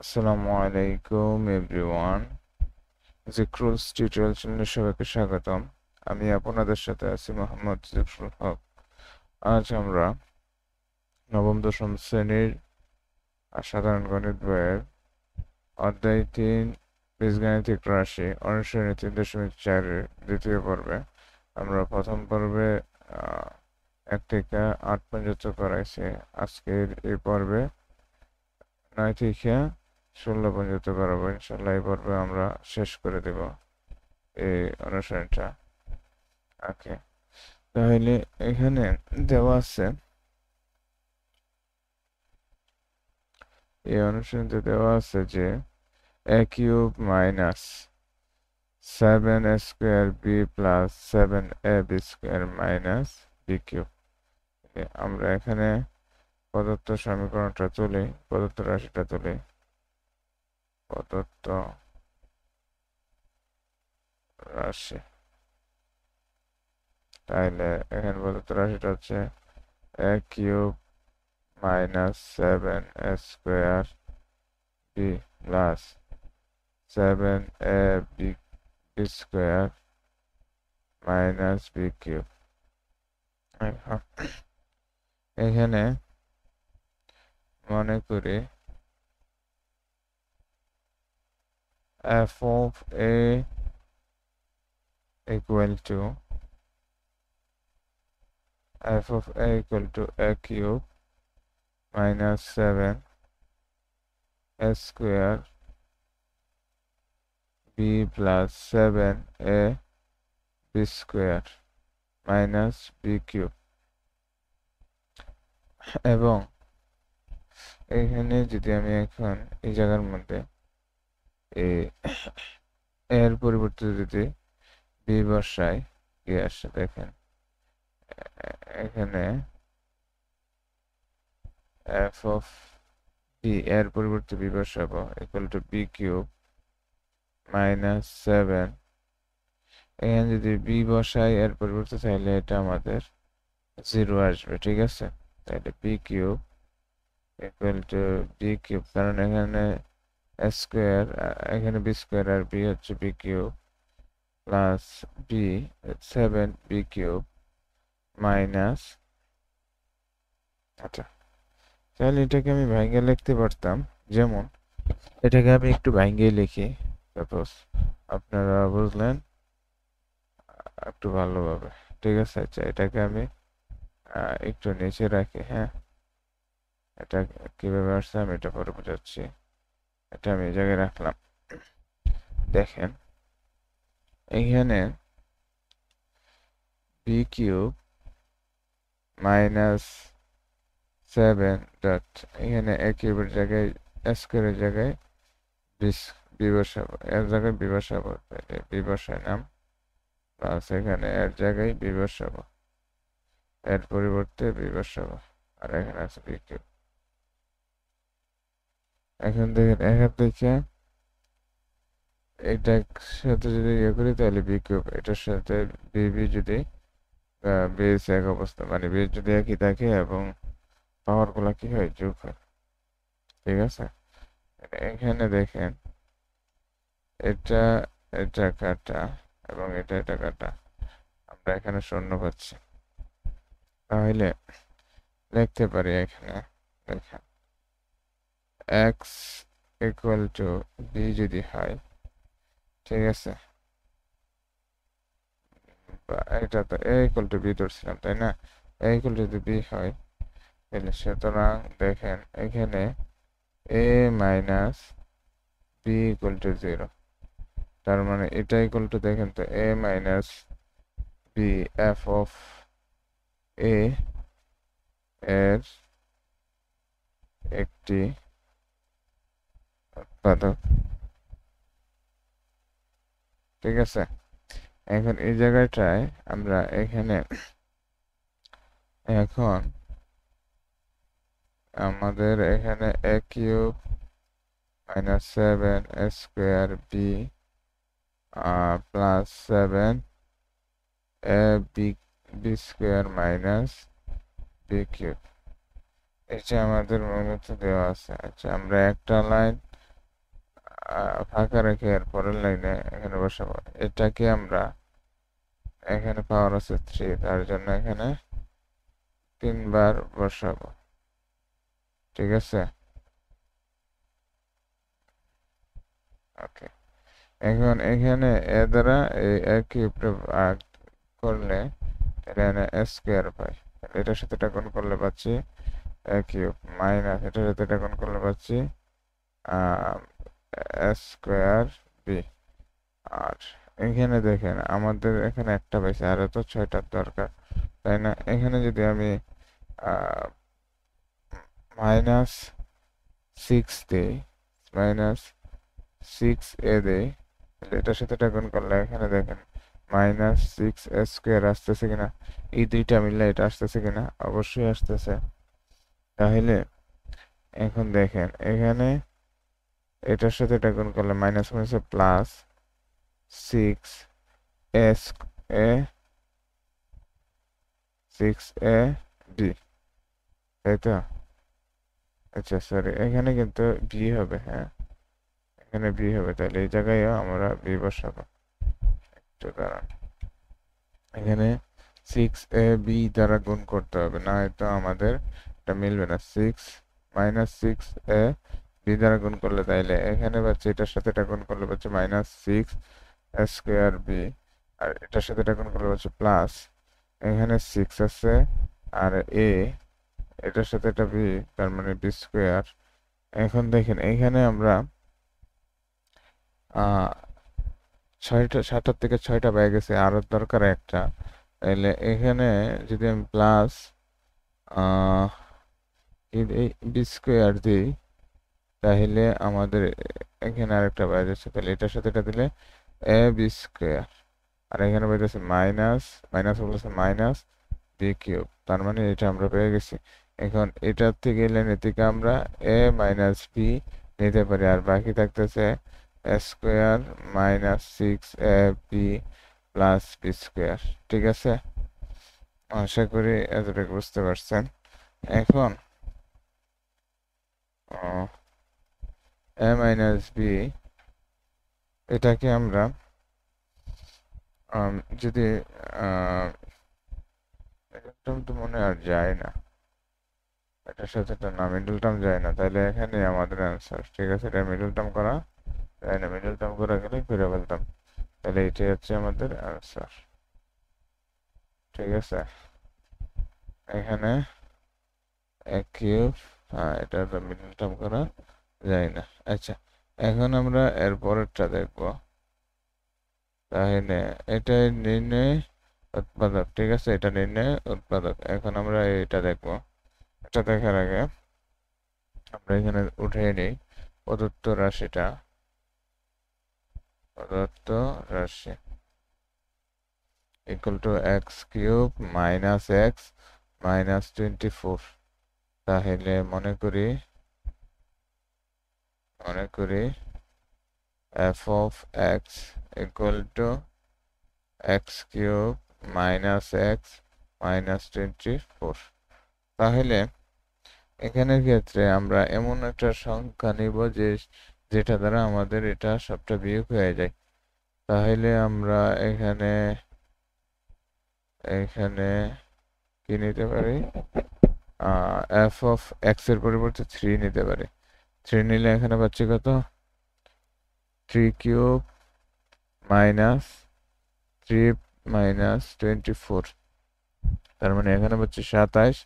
আসসালামু আলাইকুম everyone. জিক্রুলস tutorial চ্যানেলে সবাইকে স্বাগতম। আমি আপনাদের সাথে আছি মোহাম্মদ জিক্রুল হক। আজ আমরা নবম দশম শ্রেণীর সাধারণ গণিত বইয়ের অধ্যায় 3 বীজগাণিতিক রাশি অনুশীলনী 3.4-এর দ্বিতীয় পর্বে আমরা প্রথম পর্বে 1 থেকে 8 পর্যন্ত করাইছি। আজকের এই পর্বে 9 থেকে 16 পর্যন্ত করাবো। ইনশাল্লাহ এই পর্বে আমরা শেষ করে দেব এই অনুশীলনটা। ওকে, তাহলে এখানে দেওয়া আছে, এই অনুশীলনতে দেওয়া আছে যে a cube minus 7a square B plus 7ab square minus B cube. আমরা এখানে প্রদত্ত সমীকরণটা তুলি, প্রদত্ত রাশিটা তুলি। প্রদত্ত রাশি, তাহলে এখানে প্রদত্ত রাশিটা হচ্ছে a cube minus 7a square B plus 7ab square minus B cube. এখানে মনে করি f of a equal to a cube minus 7 a square b plus 7a b square minus b cube। এবং এখানে যদি আমি এখন এই জায়গার মধ্যে এর পরিবর্তে যদি b বসাই, কি আসছে দেখেন, এখানে f of b এর পরিবর্তে b বসাবো equal to b cube minus 7। এখানে যদি b বসাই এর পরিবর্তে, তাহলে এটা আমাদের 0 আসবে, ঠিক আছে। তাহলে b cube equal to b cube, কারণ এখানে স্কোয়ার, এখানে b স্কোয়ার আর b হচ্ছে b cube plus b 7b cube minus, আচ্ছা তাহলে এটাকে আমি ভাঙিয়ে লিখতে পারতাম। যেমন এটাকে আমি একটু ভাঙিয়ে লিখি, সাপোজ আপনারা বুঝলেন একটু ভালোভাবে, ঠিক আছে। আচ্ছা এটাকে আমি একটু নিচে রাখি, হ্যাঁ। এটা কিভাবে আসছে আমি এটা পরে বোঝাচ্ছি। এটা আমি এই জায়গায় রাখলাম। দেখেন এখানে বি কিউব মাইনাস 7 ডট, এখানে এ কিউবের জায়গায় স্কোয়ারের জায়গায় বি বসাবো, এর জায়গায় বি বসাবো, তাহলে বি বসাইলাম প্লাস এখানে এর জায়গায় বি বসাবো, এর পরিবর্তে বি বসাবো, আর এখানে আছে বি কিউব। এখন দেখেন এখান থেকে এটার সাথে যদি ইয়ে করি, তাহলে বি কিউব, এটার সাথে বি যদি বেস এক অবস্থা, মানে বেস যদি একই থাকে এবং পাওয়ার গুলা কি হয়, যোগ হয়, ঠিক আছে। এখানে দেখেন এটা এটা কাটা এবং এটা কাটা, আমরা এখানে শূন্য পাচ্ছি। তাহলে লিখতে পারি এখানে, দেখেন x ইকুয়াল টু বি যদি হয়, ঠিক আছে, এটা তো a ইকুয়াল টু বি ধরছিলাম, তাই না। a ইকুয়াল টু যদি বি হয়, তাহলে সুতরাং দেখেন এখানে a minus B equal to 0, তার মানে এটা ইকুয়াল টু, দেখেন তো a minus B F of A এর একটি উৎপাদক, ঠিক আছে। এখন এই জায়গাটায় আমরা এখানে এখন আমাদের এখানে a cube minus 7 square B plus 7 A B square minus B cube, এটা আমাদের মূলত দেওয়া আছে। আচ্ছা আমরা একটা লাইন ফাঁকা রেখে এর পরের লাইনে এখানে বসাবো। এটাকে আমরা এখানে পাওয়ার আছে 3, তার জন্য এখানে 3 বার বসাবো। ঠিক আছে, ওকে। এখন এখানে এ দ্বারা এ কিউবটা ভাগ করলে এখানে এ স্কোয়ার পাই। এটার সাথে এটা গুণ করলে পাচ্ছি এ কিউব, মাইনাস এটার সাথে এটা গুণ করলে পাচ্ছি এ স্কোয়ার বি। আর এখানে দেখেন আমাদের এখানে একটা পাইছে, আর তো 6টার দরকার, তাই না? এখানে যদি আমি মাইনাস 6 দিই, মাইনাস 6a দেই, তাহলে এটার সাথে এটা গুণ করলে এখানে দেখেন মাইনাস 6a স্কোয়ার আসতেছে কিনা, এই দুইটা মিললে এটা আসতেছে কিনা, অবশ্যই আসতেছে। তাহলে এখন দেখেন এখানে এটার সাথে এটা গুণ করলে মাইনাস মাইনাস প্লাস 6a এ 6a ডি, তাই তো? আচ্ছা সরি, এখানে কিন্তু বি হবে, হ্যাঁ এখানে বি হবে, তাহলে এই জায়গায়ও আমরা বি বসাবো। একটু দাঁড়ান, এখানে 6ab দ্বারা গুণ করতে হবে, না হয়তো আমাদের এটা মিলবে না। 6 মাইনাস 6ab দ্বারা গুণ করলে তাইলে এখানে পাচ্ছি এটার সাথে এটা গুণ করলে পাচ্ছি মাইনাস 6 স্কোয়ার বি, আর এটার সাথে এটা গুণ করলে পাচ্ছি প্লাস, এখানে 6 আছে আর এ, এটার সাথে এটা বি, তার মানে বি স্কোয়ার। এখন দেখেন এখানে আমরা 7টার থেকে 6টা পেয়ে গেছে, আরো দরকার একটা। তাহলে এখানে যদি আমি প্লাস বি স্কোয়ার দিই, তাহলে আমাদের এখানে আরেকটা পাওয়া যাচ্ছে, তাহলে এটার সাথে এটা দিলে এ বি স্কোয়ার, আর এখানে পাইতেছে মাইনাস মাইনাস বলতেছে মাইনাস বি কিউব, তার মানে এটা আমরা পেয়ে গেছি। এখন এটার থেকে লাইনের থেকে আমরা এ মাইনাস বি নিতে পারি, আর বাকি থাকতেছে square minus 6ab plus B square. ঠিক আছে, আশা করি এতটুকু বুঝতে পারছেন। এখন এ মাইনাস বি এটাকে আমরা যদি মিডল তো মনে আর যায় না, এটার সাথে এটা না মিডল টার্ম যায় না, তাহলে এখানে আমাদের অ্যান্সার। ঠিক আছে, এটা মিডল টার্ম করা যায় না, মিডল টার্ম করা গেলে করে ফেলতাম, তাহলে এটাই হচ্ছে আমাদের অ্যান্সার। ঠিক আছে, এখানে এক কিউব, হ্যাঁ এটা মিডল টার্ম করা যায় না। আচ্ছা, এখন আমরা এর পরেরটা দেখব। তাহলে এটা নির্ণয় উৎপাদক। ঠিক আছে, এটা নির্ণয় উৎপাদক। এখন আমরা এটা দেখব। এটা দেখার আগে আমরা এখানে উঠে নিই প্রদত্ত রাশিটা, প্রদত্ত রাশি equal to x cube minus x minus 24। তাহলে মনে করি F of x equal to x cube minus x minus 24। তাহলে এখানের ক্ষেত্রে আমরা এমন একটা সংখ্যা নিব যেটা দ্বারা আমাদের এটা সবটা বিয়োগ হয়ে যায়। তাহলে আমরা এখানে কি নিতে পারি, এফ অফ এক্স এর পরিবর্তে 3 নিতে পারি। 3 নিলে এখানে পাচ্ছি কত, 3 কিউব মাইনাস 3 মাইনাস 24, তার মানে এখানে পাচ্ছি 27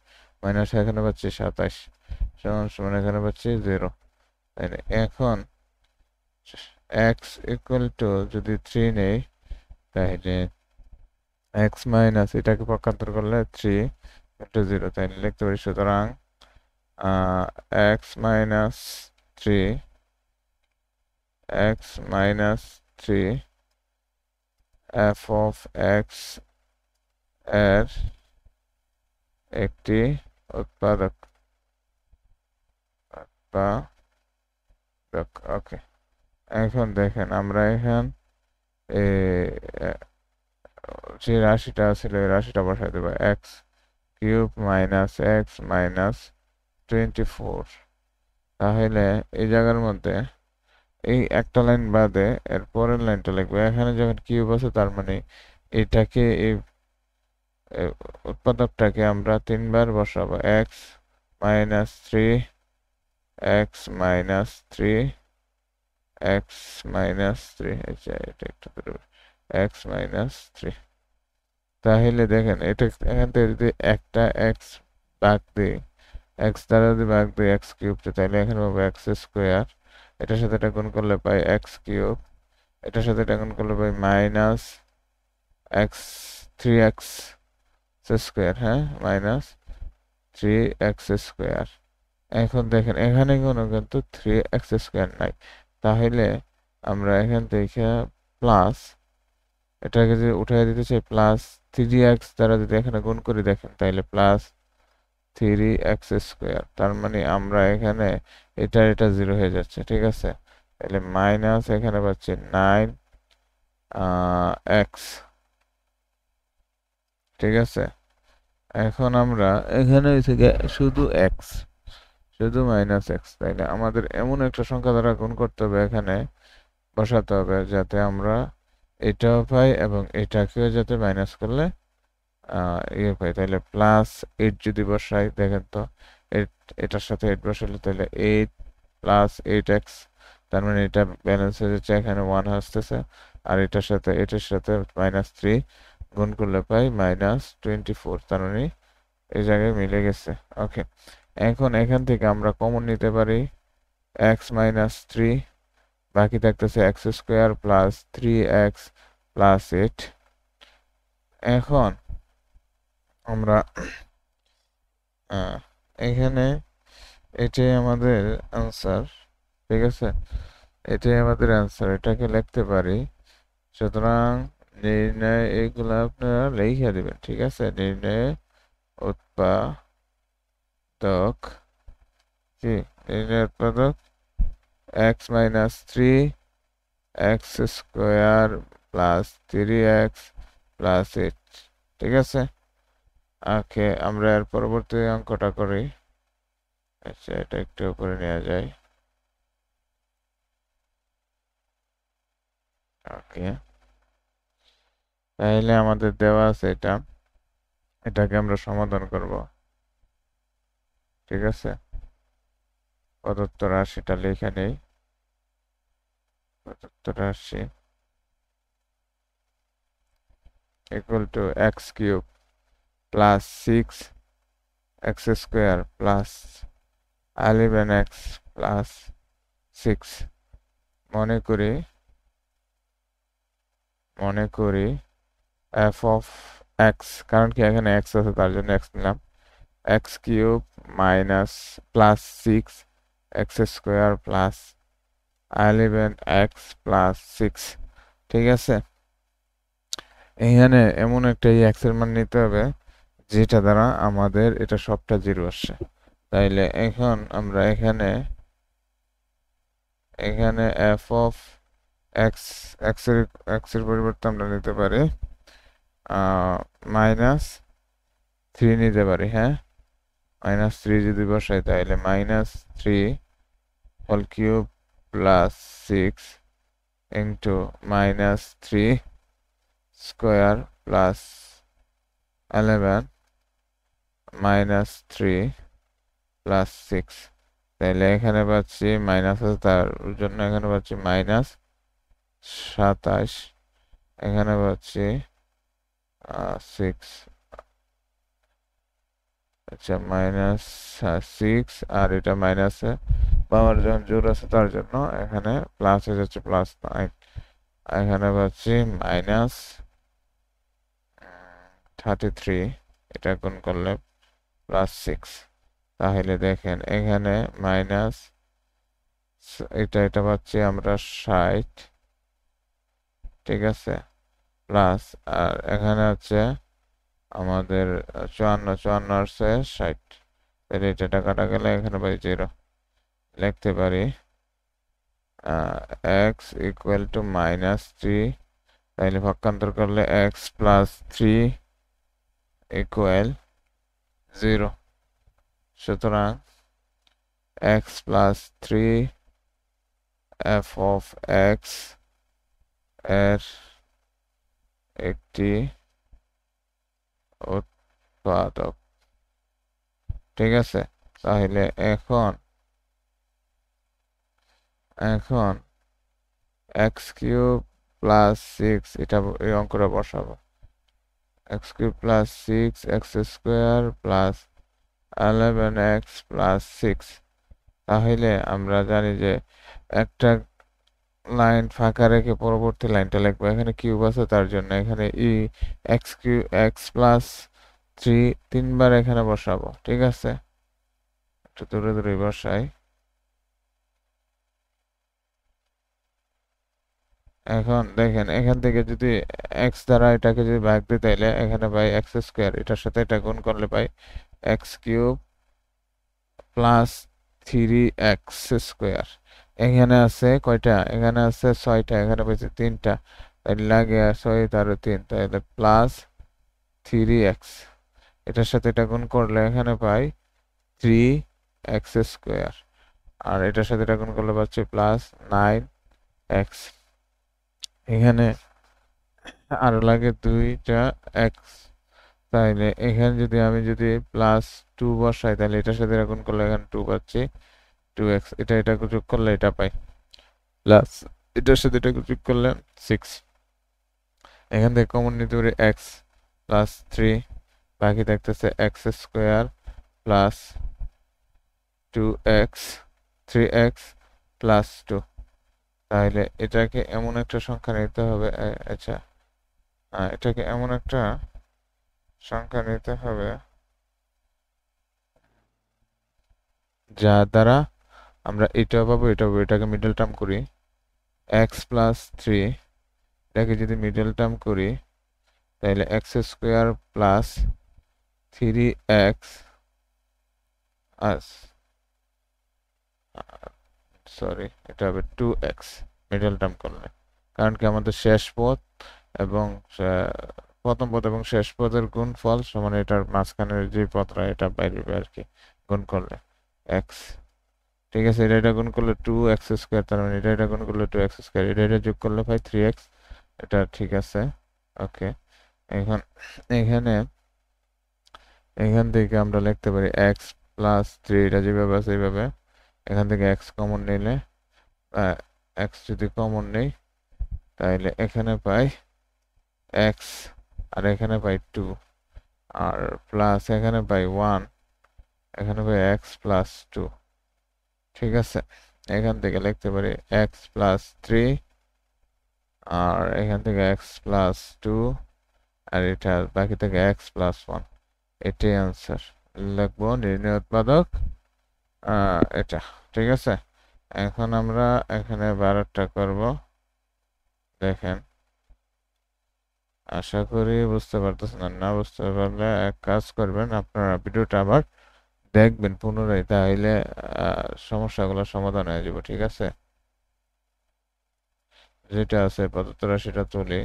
মাইনাস এখানে পাচ্ছি 27 সমান সমান এখানে পাচ্ছি 0। তাহলে এখন এক্স ইকুয়াল টু যদি 3 নেই, তাহলে এক্স মাইনাস এটাকে পক্ষান্তর করলে 3 ইন্টু 0, তাহলে লিখতে পারি সুতরাং x minus 3 x minus 3 F of x এর একটি উৎপাদক। ওকে, এখন দেখেন আমরা যে রাশিটা ছিল এই রাশিটা বসাই দেবো, x cube minus x minus 24। তাহলে এই জায়গার মধ্যে এই একটা লাইন বাদে এর পরের লাইনটা লিখবো। এখানে যখন কিউব আছে তার মানে এটাকে এই উৎপাদকটাকে আমরা 3 বার বসাবো। X minus 3, x minus 3, x minus 3, এটা একটু এক্স মাইনাস 3। তাহলে দেখেন এটা এখান থেকে যদি একটা এক্স ভাগ দিই, এক্স দ্বারা যদি ভাগ দিই এক্স কিউবটা, তাহলে এখানে পাবো এক্স স্কোয়ার। এটার সাথে এটা গুণ করলে পাই এক্স কিউব, এটার সাথে এটা গুণ করলে পাই মাইনাস এক্স 3x স্কোয়ার, হ্যাঁ, মাইনাস 3x স্কোয়ার। এখন দেখেন এখানে কোনো কিন্তু 3x স্কোয়ার নাই, তাহলে আমরা এখান থেকে প্লাস এটাকে যদি উঠাই দিতে চাই প্লাস 3x দ্বারা যদি এখানে গুণ করে দেখেন তাহলে প্লাস 3x স্কোয়ার। তার মানে আমরা এখানে এটা 0 হয়ে যাচ্ছে, ঠিক আছে। তাহলে মাইনাস এখানে পাচ্ছি 9x, ঠিক আছে। এখন আমরা এখানে থেকে শুধু x, শুধু মাইনাস এক্স, তাইলে আমাদের এমন একটা সংখ্যা দ্বারা গুণ করতে হবে, এখানে বসাতে হবে যাতে আমরা এটাও পাই এবং এটাকেও যাতে মাইনাস করলে ইয়ে পাই। তাহলে প্লাস 8 যদি বসাই, দেখেন তো এটার সাথে 8 বসালে তাহলে 8 প্লাস 8x, তার মানে এটা ব্যালেন্স হয়ে যাচ্ছে, এখানে 1 আসতেছে, আর এটার সাথে মাইনাস 3 গুণ করলে পাই মাইনাস 24, তার মানে এই জায়গায় মিলে গেছে। ওকে, এখন এখান থেকে আমরা কমন নিতে পারি x মাইনাস 3, বাকি থাকতেছে X square plus 3x plus 8। এখন আমরা এখানে এটাই আমাদের আনসার, ঠিক আছে, এটাই আমাদের আনসার, এটাকে লিখতে পারি। সুতরাং নির্ণয় এগুলো আপনারা লিখে দিবেন, ঠিক আছে। নির্ণয় উৎপাদক কি? নির্ণয় উৎপাদক x minus 3x square plus 3x plus 8, ঠিক আছে। ওকে, আমরা এর পরবর্তী অঙ্কটা করি। আচ্ছা, এটা একটু উপরে নেওয়া যায়। ওকে, তাহলে আমাদের দেওয়া আছে এটাকে আমরা সমাধান করব, ঠিক আছে। প্রদত্ত রাশিটা লিখে নেই। প্রদত্ত রাশি equal to x cube plus 6x square plus 11x plus 6। মনে করি এফ অফ এক্স, কারণ কি এখানে এক্স আছে তার জন্য এক্স নিলাম, x cube minus plus 6x square plus 11x plus 6, ঠিক আছে। এখানে এমন একটা এক্স এর মান নিতে হবে যেটা দ্বারা আমাদের এটা সবটা 0 আসছে। তাইলে এখন আমরা এখানে এফ অফ এক্স, এক্স এর পরিবর্তে আমরা নিতে পারি মাইনাস 3 নিতে পারি, হ্যাঁ। মাইনাস 3 যদি বসাই তাহলে minus 3 whole cube plus 6 into minus 3 square plus 11 minus 3 plus 6। তাহলে এখানে পাচ্ছি মাইনাস আছে, তার জন্য এখানে পাচ্ছি মাইনাস 27, এখানে পাচ্ছি 6, আচ্ছা মাইনাস 6, আর এটা মাইনাস পাওয়ার যখন জোর আছে তার জন্য এখানে প্লাস হয়ে যাচ্ছে প্লাস 9, এখানে পাচ্ছি মাইনাস 33, এটা গুণ করলে প্লাস 6। তাহলে দেখেন এখানে মাইনাস এটা পাচ্ছি আমরা 60, ঠিক আছে, প্লাস আর এখানে হচ্ছে আমাদের 54 আসছে 60, তাহলে এটা কাটা গেলে এখানে পাই 0। লিখতে পারি এক্স ইকুয়াল টু মাইনাস 3, তাহলে ভাগান্তর করলে এক্স প্লাস 3 ইকুয়াল 0। সুতরাং x plus 3 F of x এর একটি উৎপাদক। ঠিক আছে, তাহলে এখন এখন এক্স কিউব প্লাস সিক্স এটা এই অঙ্কটা বসাবো। X cube plus six x square plus 11x plus six. তাহলে আমরা জানি যে একটা লাইন ফাঁকা রেখে পরবর্তী লাইনটা লিখবো। এখানে কিউব আছে তার জন্য এখানে x cube x plus three তিনবার এখানে বসাবো। ঠিক আছে, একটু দূরে দূরে বসাই। এখন দেখেন এখান থেকে যদি এক্স দ্বারা এটাকে যদি ভাগ দিই তাইলে এখানে পাই এক্স স্কোয়ার, এটার সাথে এটা গুণ করলে পাই x cube plus three x square. এখানে আছে কয়টা? এখানে আছে ছয়টা, এখানে পেয়েছে তিনটা, তাই লাগে ছয় তার তিন, তাহলে প্লাস থ্রি এক্স। এটার সাথে এটা গুণ করলে এখানে পাই থ্রি এক্স স্কোয়ার, আর এটার সাথে এটা গুণ করলে পাচ্ছি প্লাস নাইন এক্স। এখানে আরো লাগে দুইটা এক্স, তাইলে এখানে যদি আমি যদি প্লাস টু বসাই তাহলে এটার সাথে এটা গুণ করলে এখানে টু পাচ্ছি টু এক্স। এটা যোগ করলে এটা পাই প্লাস এটার সাথে এটা যোগ করলে সিক্স। এখান থেকে কমন নিতে পারি এক্স প্লাস থ্রি, বাকি থাকতেছে X square plus two X three X plus two. তাহলে এটাকে এমন একটা সংখ্যা নিতে হবে, আচ্ছা এটাকে এমন একটা সংখ্যা নিতে হবে যা দ্বারা আমরা এটাও পাবো এটাও পাবো। এটাকে মিডল টার্ম করি, এক্স প্লাস থ্রি, এটাকে যদি মিডল টার্ম করি তাহলে x square plus three x sorry এটা হবে টু এক্স মিডল টার্ম করলে, কারণ কি আমাদের শেষ পদ এবং প্রথম পদ এবং শেষ পদের গুণফল সমান এটার মাঝখানের যে পদটা এটা বাইরে আর কি গুণ করলে এক্স। ঠিক আছে, এটা গুণ করলে টু এক্স স্কোয়ার, তার মানে এটা গুণ করলে টু এক্স স্কোয়ার, এটা যোগ করলে পাই থ্রি এক্স। এটা ঠিক আছে, ওকে। এখন এখানে এখান থেকে আমরা লিখতে পারি এক্স প্লাস থ্রি, এটা যেভাবে আছে এইভাবে। এখান থেকে এক্স কমন নিলে এক্স যদি কমন নেই তাহলে এখানে পাই এক্স, আর এখানে পাই টু, আর প্লাস এখানে পাই ওয়ান, এখানে পাই এক্স প্লাস টু। ঠিক আছে, এখান থেকে লিখতে পারি এক্স প্লাস থ্রি, আর এখান থেকে এক্স প্লাস টু, আর এটা বাকি থেকে এক্স প্লাস ওয়ান। এটাই আনসার। লিখবো নির্ণয় উৎপাদক এটা। ঠিক আছে, এখন আমরা এখানে 12টা করব। দেখেন, আশা করি বুঝতে পারতেছেন, না বুঝতে পারলে এক কাজ করবেন, আপনারা ভিডিওটা আবার দেখবেন পুনরায়, তাহলে সমস্যাগুলো সমাধান হয়ে যাবে। ঠিক আছে, যেটা আছে পদত্তরা সেটা তুলি।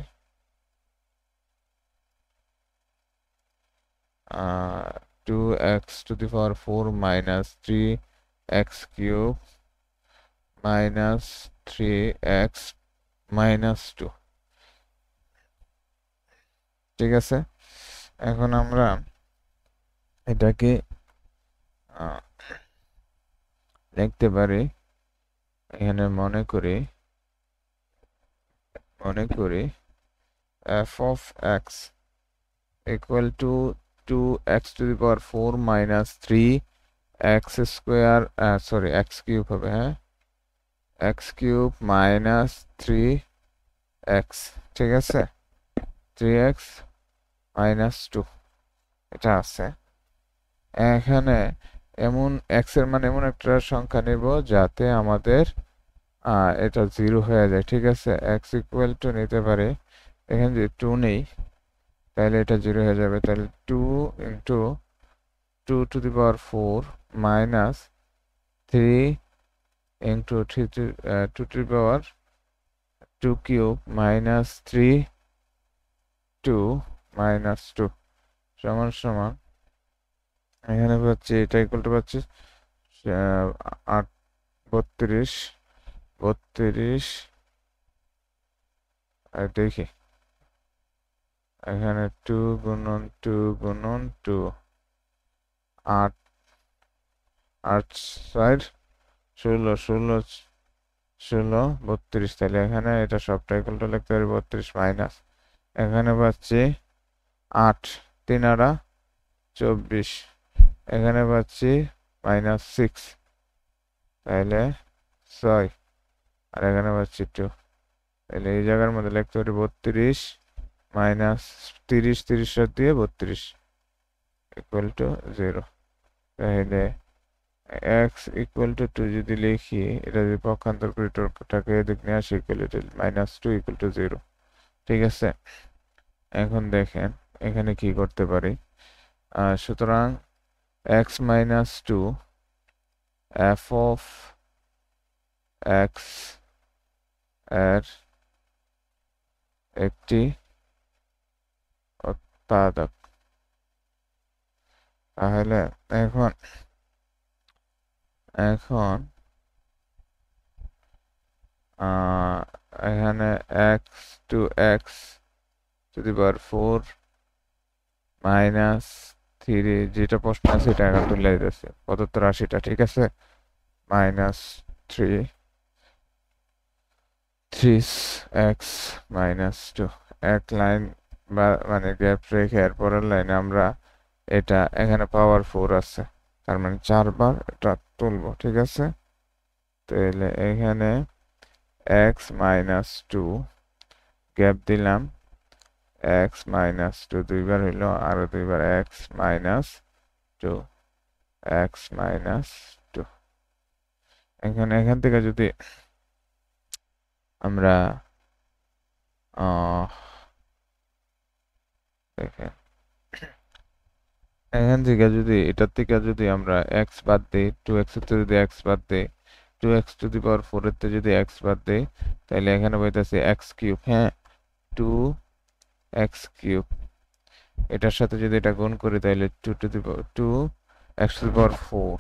Two X to the power four minus three X cube minus three X minus two. ঠিক আছে, এখন আমরা এটাকে লিখতে পারি, এখানে মনে করি f of x equal to 2x to the power 4 minus 3 x square sorry x cube হবে, হ্যাঁ x cube minus 3x। ঠিক আছে, 3x minus 2 এটা আছে। এখানে এমন x এর মান এমন একটা সংখ্যা নেব যাতে আমাদের এটা জিরো হয়ে যায়। ঠিক আছে, x ইকুয়াল টু নিতে পারে, এখানে যদি 2 নেই তাহলে এটা জিরো হয়ে যাবে। তাহলে 2 into 2 to the power 4 minus 3 into 3 to to the power 2 cube minus 3 2 minus 2 সমান সমান এখানে পাচ্ছি এটা ইকুয়াল টু পাচ্ছি 32 32 আর দেখি এখানে 2 গুণন 2 গুণন 2 8 8 4 16 16 16 32 তাহলে এখানে এটা সবটা ইকুয়াল টু লিখতে পারি 32 মাইনাস এখানে পাচ্ছি 8 3 আর 24 এখানে পাচ্ছি -6 তাহলে 6 আর এখানে পাচ্ছি 2 তাহলে এই জায়গার মধ্যে লিখতে পারি 32 মাইনাস 30 30 সাথে দিয়ে 32 ইকুয়াল টু 0 তাহলে x ইকুয়াল টু 2 যদি লিখি এটা যদি পক্ষান্তর করি টোটাকে এদিক নিয়ে আসি ইকুয়াল টু -2 ইকুয়াল টু 0 ঠিক আছে এখন দেখেন এখানে কি করতে পারি সুতরাং x minus 2 f of x এর একটি উৎপাদক তাহলে এখন এখানে x to x to the power 4 minus 3 যেটা প্রশ্ন আছে এটা এখন তুলে দিতেছে 75 ঠিক আছে -3 3x minus 2 এক লাইন বা মানে গ্যাপ রেখে এর পরের লাইনে আমরা এটা এখানে পাওয়ার 4 আছে তার মানে 4 বার এটা তুলবো ঠিক আছে তাহলে এখানে x minus 2 গ্যাপ দিলাম x minus 2 দুইবার হইলো আর দুইবার x minus 2 x minus 2 এখান থেকে যদি আমরা দেখেন এখান থেকে যদি এটার থেকে যদি আমরা x বাদ দিই 2x এর থেকে যদি x বাদ দিই 2x টু দি পাওয়ার 4 এর থেকে যদি x বাদ দিই তাহলে এখানে পাইতেছি x কিউব হ্যাঁ 2x কিউব এটার সাথে যদি এটা গুণ করি তাহলে 2 to the power 2x two the power 4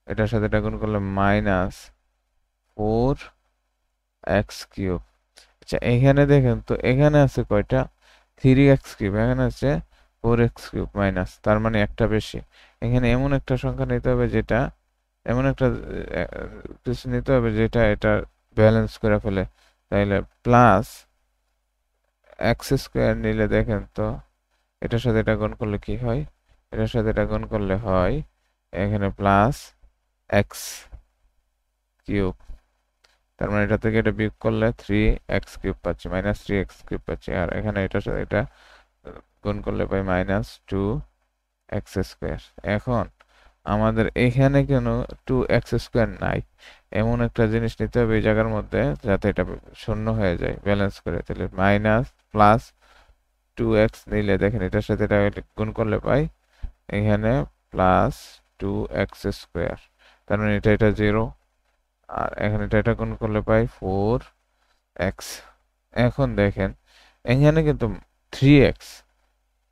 এটার সাথে এটা গুণ করলে -4x কিউব আচ্ছা এখানে দেখেন তো এখানে আছে কয়টা 3x কিউব এখানে আছে 4x কিউব মাইনাস তার মানে একটা বেশি এখানে এমন একটা সংখ্যা নিতে হবে যেটা এমন একটা কিছু নিতে হবে যেটা এটা ব্যালেন্স করে ফেলে তাহলে প্লাস x স্কয়ার নিলে দেখেন তো এটার সাথে এটা গুণ করলে কি হয় এটার সাথে এটা গুণ করলে হয় এখানে প্লাস x কিউব তার মানে এটা থেকে এটা বিয়োগ করলে 3x কিউব পাচ্ছি -3x কিউব পাচ্ছি আর এখানে এটার সাথে এটা গুণ করলে পাই -2x স্কয়ার এখন আমাদের এখানে কেন 2x স্কয়ার নাই এমন একটা জিনিস নিতে হবে এই জায়গার মধ্যে যাতে এটা শূন্য হয়ে যায় ব্যালেন্স করে তাহলে মাইনাস প্লাস 2x নিলে দেখেন এটার সাথে এটা গুণ করলে পাই এখানে প্লাস 2x স্কয়ার তার মানে এটা 0 আর এখানে এটা গুণ করলে পাই 4x এখন দেখেন এখানে কিন্তু 3x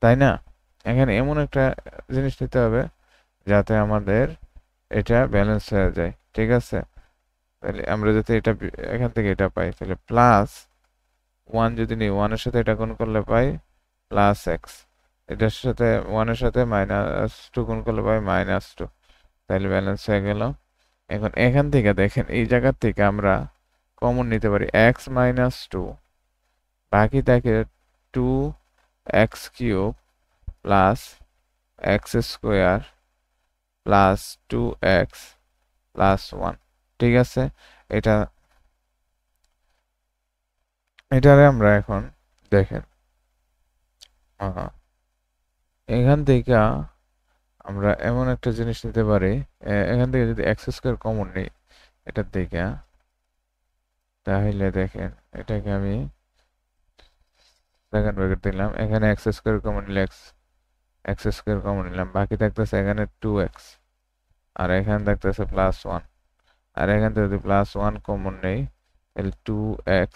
তাই না এখানে এমন একটা জিনিস নিতে হবে যাতে আমাদের এটা ব্যালেন্স হয়ে যায় ঠিক আছে তাহলে আমরা যাতে এটা এখান থেকে এটা পাই তাহলে প্লাস 1 যদি নিই 1 এর সাথে এটা গুণ করলে পাই প্লাস x এটার সাথে 1 এর সাথে -2 গুণ করলে পাই -2 তাহলে ব্যালেন্স হয়ে গেল এখন এখান থেকে দেখেন এই জায়গা থেকে আমরা কমন নিতে পারি x - 2 বাকি থাকে 2x cube plus x square plus 2x plus 1 ঠিক আছে এটারে আমরা এখন দেখেন এখান থেকে আমরা এমন একটা জিনিস নিতে পারি এখান থেকে যদি x স্কয়ার কমন নিই এটার থেকে তাহলে দেখেন এটাকে আমি সেকেন্ড ব্র্যাকেট দিলাম এখানে x স্কয়ার কমন নিলে x স্কয়ার কমন নিলাম বাকি থাকতেছে এখানে 2x আর এখানে থাকতেছে +1 আর এখান থেকে যদি +1 কমন নেই তাহলে 2x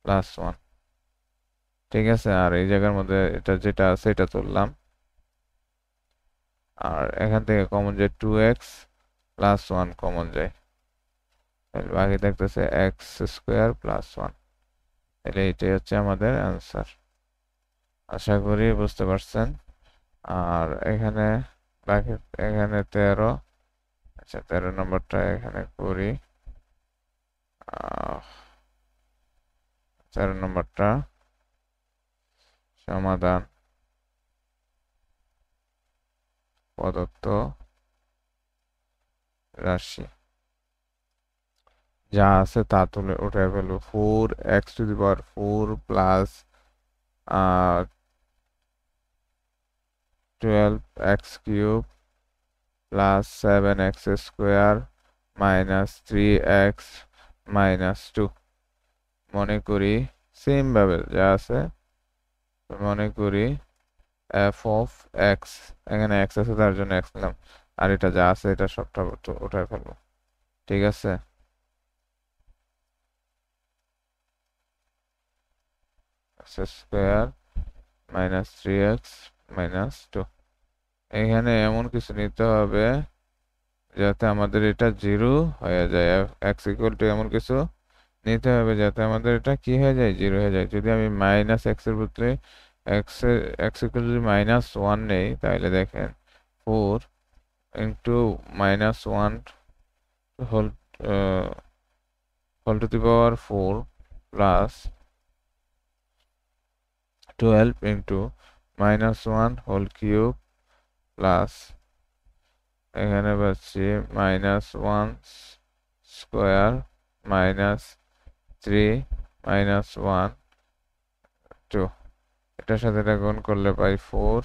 +1 ঠিক আছে আর এই জায়গার মধ্যে এটা যেটা আছে এটা তুললাম আর এখান থেকে কমন যায় 2x +1 কমন যায় বাকি থাকতেছে এক্স স্কোয়ার প্লাস 1। তাহলে এটাই হচ্ছে আমাদের অ্যান্সার। আশা করি বুঝতে পারছেন। আর এখানে বাকি এখানে 13। আচ্ছা 13 নম্বরটা এখানে করি। 13 নম্বরটা সমাধান প্রদত্ত রাশি যা আছে তা তুলে উঠে ফেলবো। 4x⁴ plus 12x³ plus 7x² minus 3x minus 2। মনে করি সেম ভাবে যা আছে, মনে করি f অফ x, এখানে x আছে তার জন্য x নিলাম, আর এটা যা আছে এটা সবটা উঠায় ফেলবো। ঠিক আছে, x² মাইনাস 3x মাইনাস 2। এখানে এমন কিছু নিতে হবে যাতে আমাদের এটা 0 হয়ে যায়। x ইকুয়াল টু এমন কিছু নিতে হবে যাতে আমাদের এটা কি হয়ে যায়, 0 হয়ে যায়। যদি আমি মাইনাস এক্স এর বদলে x ইকুয়াল যদি -1 নেই, তাহলে দেখেন 4 into -1 whole to the power 4 plus 12 into -1 whole cube plus এখানে পাচ্ছি -1 স্কোয়ার মাইনাস 3 -1 2। এটার সাথে এটা গুণ করলে পাই 4।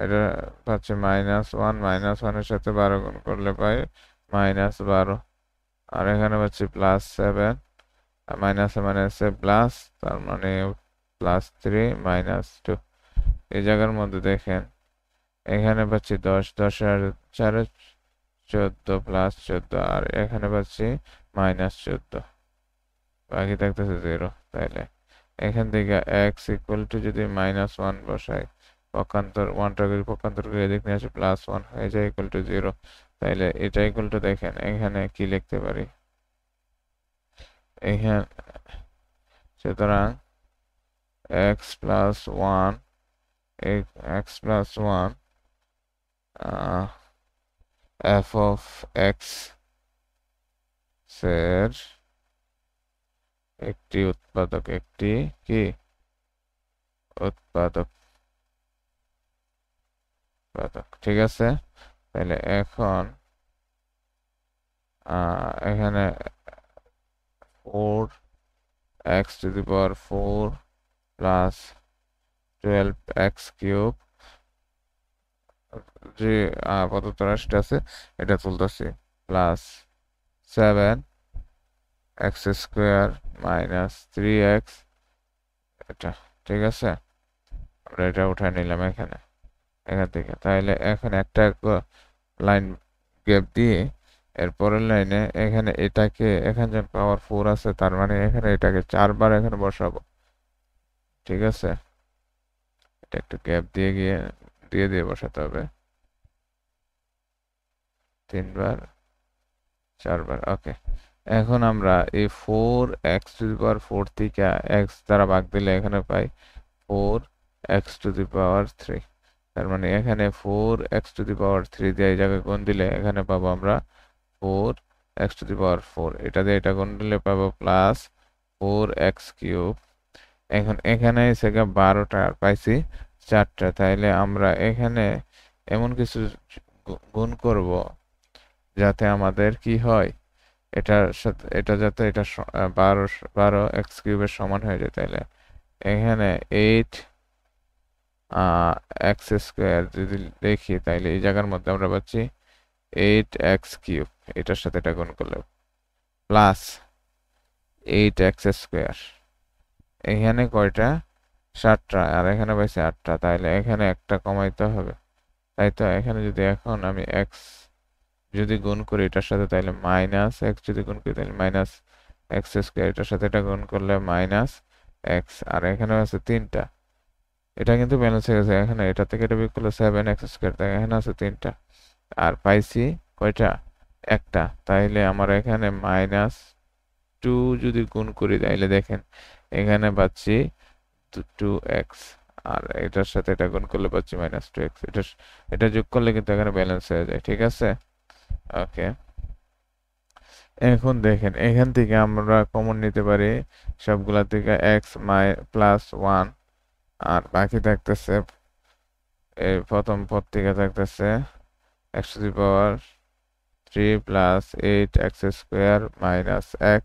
এটা পাচ্ছি -1 -1 এর সাথে 12 গুণ করলে পাই -12। আর এখানে পাচ্ছি +7 আর মাইনাসে প্লাস, তার মানে +3 -2। এই জায়গার মধ্যে দেখেন এখানে পাচ্ছি 10, 10 আর 4 14 প্লাস 14, আর এখানে পাচ্ছি -14, বাকি থাকতেছে 0। তাইলে এখান থেকে x ইকুয়াল টু যদি -1 বসাই, পক্ষান্তর 1টা যদি পক্ষান্তর করে এদিক নিয়ে আসে +1 হয়ে যায় ইকুয়াল টু 0। তাইলে এটা ইকুয়াল টু দেখেন এখানে কি লিখতে পারি, এখানে সুতরাং x plus 1 f of x এর একটি উৎপাদক, একটি কি উৎপাদক। ঠিক আছে, তাহলে এখন এখানে 4x⁴ প্লাস 12x³ যে প্রদত্ত রাশিটা আছে এটা তুলতেছি, প্লাস 7x² মাইনাস 3x, এটা ঠিক আছে। আমরা এটা উঠায় নিলাম এখান থেকে। তাহলে এখন একটা লাইন গ্যাপ দিয়ে এর পরের লাইনে এখানে এটাকে, এখানে যে পাওয়ার 4 আছে তার মানে এখানে এটাকে 4 বার এখানে বসাবো। ঠিক আছে, এটা একটু গ্যাপ দিয়ে বসাতে হবে, 3 বার 4 বার। ওকে, এখন আমরা এই 4x⁴ থেকে x দ্বারা ভাগ দিলে এখানে পাই 4x⁴। তার মানে এখানে 4x⁴ দিয়ে এই জায়গায় গুণ দিলে এখানে পাবো আমরা 4x⁴। এটা দিয়ে এটা গুণ দিলে পাবো প্লাস 4x³। এখন এখানে এসে 12টা আর পাইছি 4টা। তাইলে আমরা এখানে এমন কিছু গুণ করব যাতে আমাদের কি হয়, এটার সাথে এটা যাতে এটা 12x³ সমান হয়ে যায়। তাইলে এখানে 8x² যদি দেখি, তাইলে এই জায়গার মধ্যে আমরা পাচ্ছি 8x³, এটার সাথে এটা গুণ করলে প্লাস 8x²। এখানে কয়টা, 7টা, আর এখানে পাইছি 8টা। তাইলে এখানে একটা কমাইতে হবে, তাই তো। এখানে যদি এখন আমি x যদি গুণ করি এটার সাথে, তাহলে -x যদি গুণ করি তাহলে -x², এটার সাথে এটা গুণ করলে -x, আর এখানে আছে 3টা। এটা কিন্তু ব্যালেন্স হয়ে গেছে, এখানে এটা থেকে এটা বিয়োগ করলে 7x², তাই এখানে আছে 3টা। আর পাইছি কয়টা, একটা, তাইলে আমার এখানে -2 যদি গুণ করি তাইলে দেখেন এখানে পাচ্ছি 2x, আর এটার সাথে এটা গুণ করলে পাচ্ছি -2x। এটা যোগ করলে কিন্তু এখানে ব্যালেন্স হয়ে যায়, ঠিক আছে? ওকে, এখন দেখেন এখান থেকে আমরা কমন নিতে পারি সবগুলা থেকে x +1, আর বাকি থাকতেছে এই প্রথম পদ থেকে থাকতেছে x⁻³ + 8x² - x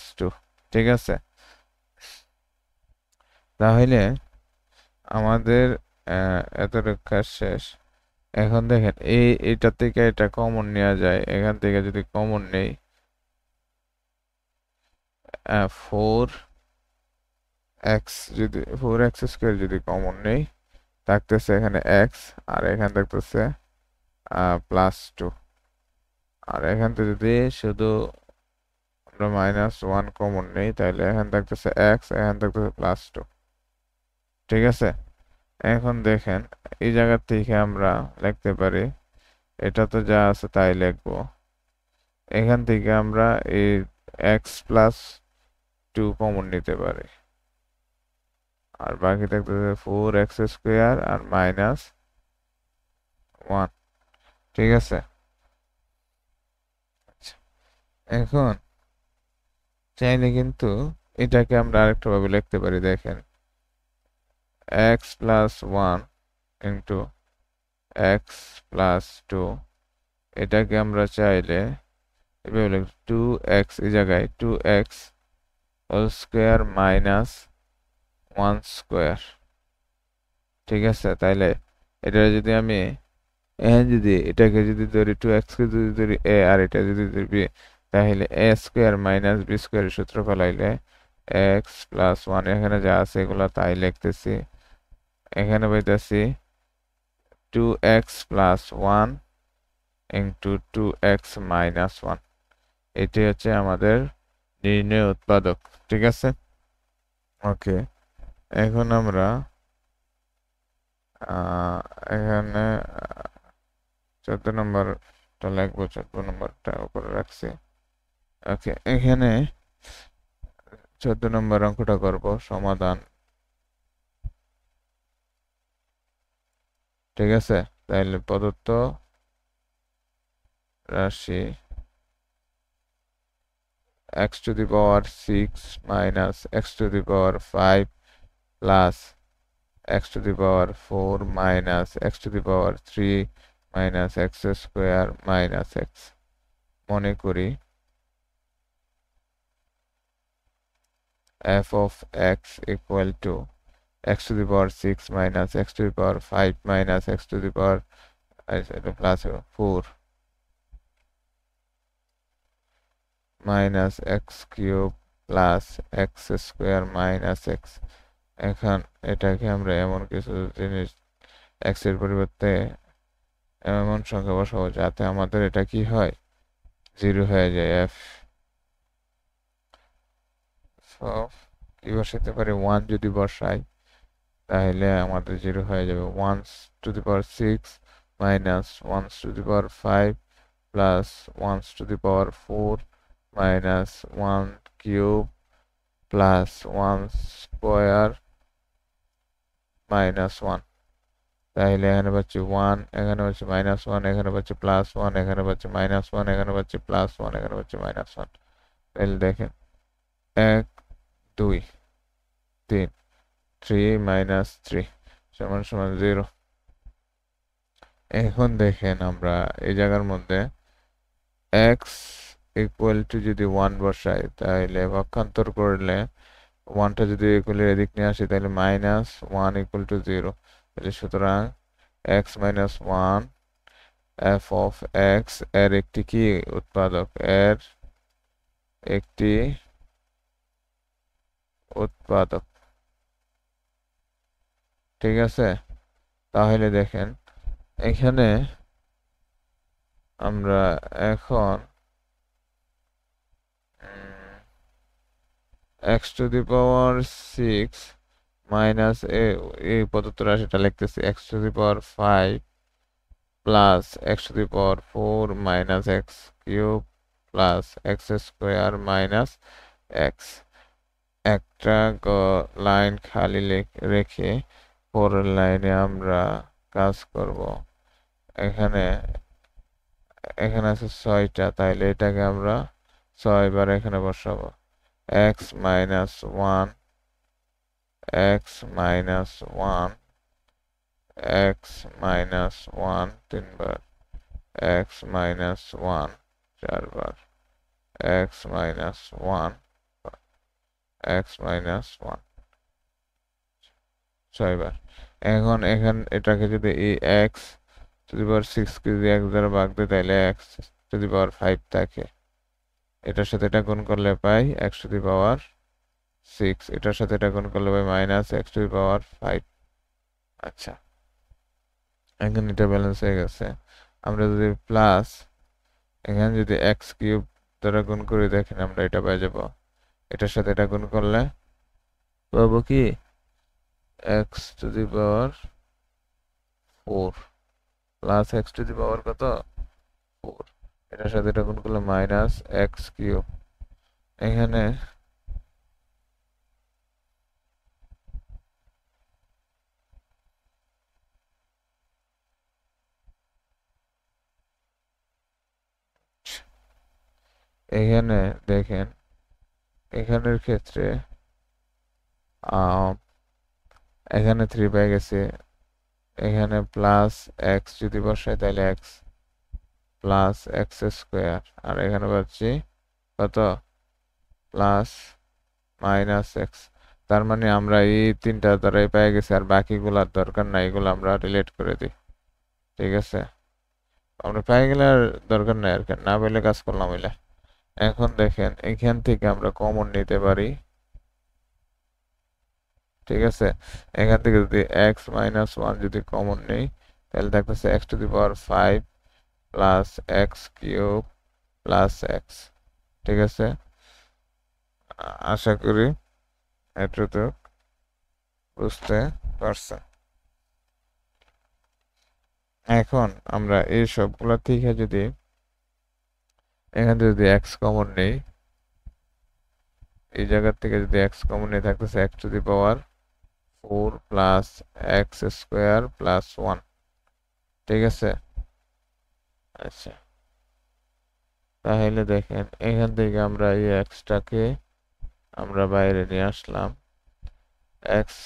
- 2, ঠিক আছে? তাহলে আমাদের এতটুকু কাজ শেষ। এখন দেখেন এটা থেকে এটা কমন নেওয়া যায়, এখান থেকে যদি কমন নেই 4x² যদি কমন নেই থাকতেছে এখানে x, আর এখানে থাকতেছে +2, আর এখান থেকে যদি শুধু আমরা -1 কমন নেই তাহলে এখানে থাকতেছে x, এখানে থাকতেছে +2, ঠিক আছে? এখন দেখেন এই জায়গা থেকে আমরা লিখতে পারি, এটা তো যা আছে তাই লিখবো। এখান থেকে আমরা এই x+2 কমন নিতে পারি, আর বাকি থাকতেছে 4x² আর -1, ঠিক আছে? আচ্ছা, এখন চাইলে কিন্তু এটাকে আমরা আরেকটা ভাবে লিখতে পারি, দেখেন x+1 ইন্টু x+2, এটাকে আমরা চাইলে এভাবে লিখব 2x, এই জায়গায় 2x² - 1², ঠিক আছে? তাইলে এটা যদি আমি যদি এটাকে যদি ধরি 2x কে যদি ধরি a আর এটা যদি ধরি b, তাহলে a² - b² এর সূত্র ফলাইলে x+1 এখানে যা আছে এগুলো তাই লিখতেছি, এখানে পাইতেছি 2x+1 ইন্টু 2x - 1, এটি হচ্ছে আমাদের নির্ণয় উৎপাদক, ঠিক আছে? ওকে, এখন আমরা এখানে 14 নম্বরটা লিখবো, 14 নম্বরটা উপরে রাখছি। ওকে, এখানে 14 নম্বর অঙ্কটা করব সমাধান, ঠিক আছে? তাহলে প্রদত্ত রাশি x⁻6 - x⁵ plus x⁴ - x⁵ - x, মনে করি f of x equal to x⁻6 - x⁵ - x⁴ plus 4 - x³ plus x² - x। এখন এটাকে আমরা এমন কিছু জিনিস x এর পরিবর্তে এমন সংখ্যা বসাবো যাতে আমাদের এটা কি হয়, 0 হয়ে যায়। f কি বসাতে পারি, 1 যদি বসাই তাহলে আমাদের 0 হয়ে যাবে। 1⁻6 minus 1⁵ plus 1⁴ minus 1³ plus 1² minus 1, তাহলে এখানে পাচ্ছি 1, এখানে পাচ্ছি -1, এখানে পাচ্ছি +1, এখানে পাচ্ছি -1, এখানে পাচ্ছি +1, এখানে পাচ্ছি -1। তাহলে দেখেন 1 2 3, 3 - 3 = 0। এখন দেখেন আমরা এই জায়গার মধ্যে x = যদি 1 বসাই তাহলে পক্ষান্তর করলে 1টা যদি ইকুয়ালের এদিক নিয়ে আসি তাহলে -1 = 0, তাহলে সুতরাং x - 1 f of x এর একটি কি উৎপাদক, এর একটি উৎপাদক, ঠিক আছে? তাহলে দেখেন এখানে আমরা এখন x⁻6 মাইনাস এই প্রদত্ত রাশিটা লিখতেছি x⁵ plus x to the power 4 minus x cube plus x square minus x. একটা লাইন খালি রেখে পরের লাইনে আমরা কাজ করব। এখানে এখানে আছে 6টা, তাইলে এটাকে আমরা 6 বার এখানে বসাবো। X minus 1 x minus 1 x minus 1 3 বার, এক্স মাইনাস 1 4 বার, এক্স মাইনাস 1 এক্স মাইনাস 1 6 বার। এখন এটাকে যদি এই এক্স টু দি পাওয়ার 6 কে যদি এক দ্বারা ভাগ দেয় তাহলে এক্স টু দি পাওয়ার 5 থাকে। এটার সাথে এটা গুণ করলে পাই এক্স টু দি পাওয়ার 6, এটার সাথে এটা গুণ করলে পাই মাইনাস এক্স টু দি পাওয়ার 5। আচ্ছা, এখন এটা ব্যালেন্স হয়ে গেছে। আমরা যদি প্লাস এখানে যদি এক্স কিউব দ্বারা গুণ করে দেখেন আমরা এটা পেয়ে যাব। এটার সাথে এটা গুণ করলে পাবো কি x to the power 4 plus x to the power কত 4, এটার সাথে এটা গুণ করলে মাইনাস এক্স কিউব। এখানে এখানে দেখেন এখানের ক্ষেত্রে এখানে 3 পেয়ে গেছে। এখানে প্লাস এক্স যদি বসাই তাহলে এক্স প্লাস এক্স স্কোয়ার, আর এখানে পাচ্ছি কত প্লাস মাইনাস এক্স। তার মানে আমরা এই 3টা দ্বারাই পেয়ে গেছি, আর বাকিগুলোর দরকার নাই, এগুলো আমরা রিলেট করে দিই। ঠিক আছে, আমরা পেয়ে গেলে আর দরকার নাই, আর না পেলে কাজ করলাম হইলে। এখন দেখেন এখান থেকে আমরা কমন নিতে পারি। ঠিক আছে, এখান থেকে যদি এক্স মাইনাস 1 যদি কমন নেই তাহলে থাকতেছে x to the power 5 plus x cube plus x. ঠিক আছে, আশা করি এতটুকু বুঝতে পারছেন। এখন আমরা এই সবগুলো থেকে যদি এখান থেকে যদি এক্স কমন নেই, এই জায়গা থেকে যদি এক্স কমন নেই থাকতেছে x to the power 4 plus x square plus 1। ঠিক আছে, আচ্ছা তাহলে দেখেন এখান থেকে আমরা এই এক্সটাকে আমরা বাইরে নিয়ে আসলাম, এক্স